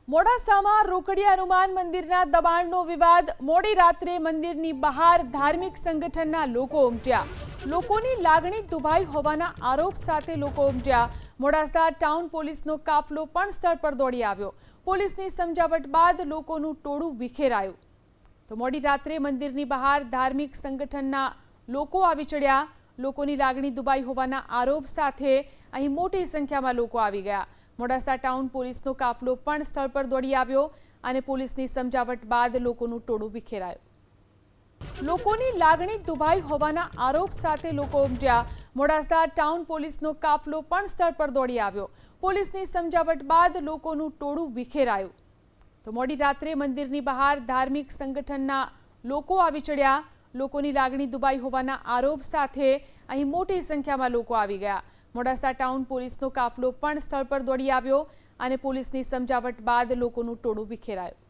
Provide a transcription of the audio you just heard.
મોડાસામાં રોકડિયા હનુમાન મંદિરના દબાણનો વિવાદ. મોડી રાત્રે મંદિરની બહાર ધાર્મિક સંગઠનના લોકો ઉમટ્યા. લોકોની લાગણી દુભાઈ હોવાના આરોપ સાથે લોકો ઉમટ્યા. મોડાસા ટાઉન પોલીસનો કાફલો પણ સ્થળ પર દોડી આવ્યો. પોલીસની સમજાવટ બાદ લોકોનું ટોળું વિખેરાયું. તો મોડી રાત્રે મંદિરની બહાર ધાર્મિક સંગઠનના લોકો આવી ચડ્યા. લોકોની લાગણી દુભાઈ હોવાના આરોપ સાથે અહીં મોટી સંખ્યામાં લોકો આવી ગયા. મોડાસા ટાઉન પોલીસનો કાફલો પણ સ્થળ પર દોડી આવ્યો અને પોલીસની સમજાવટ બાદ લોકોનું ટોળું વિખેરાયું. લોકોની લાગણી દુભાઈ હોવાના આરોપ સાથે લોકો ઉમટ્યા. મોડાસા ટાઉન પોલીસનો કાફલો પણ સ્થળ પર દોડી આવ્યો. પોલીસની સમજાવટ બાદ લોકોનું ટોળું વિખેરાયું. તો મોડી રાત્રે મંદિરની બહાર ધાર્મિક સંગઠનના લોકો આવી ચડ્યા. લોકોની લાગણી દુભાઈ હોવાના આરોપ સાથે અહીં મોટી સંખ્યામાં લોકો આવી ગયા. મોડાસા ટાઉન પોલીસનો કાફલો પણ સ્થળ પર દોડી આવ્યો અને પોલીસની સમજાવટ બાદ લોકોનું ટોળું વિખેરાયું.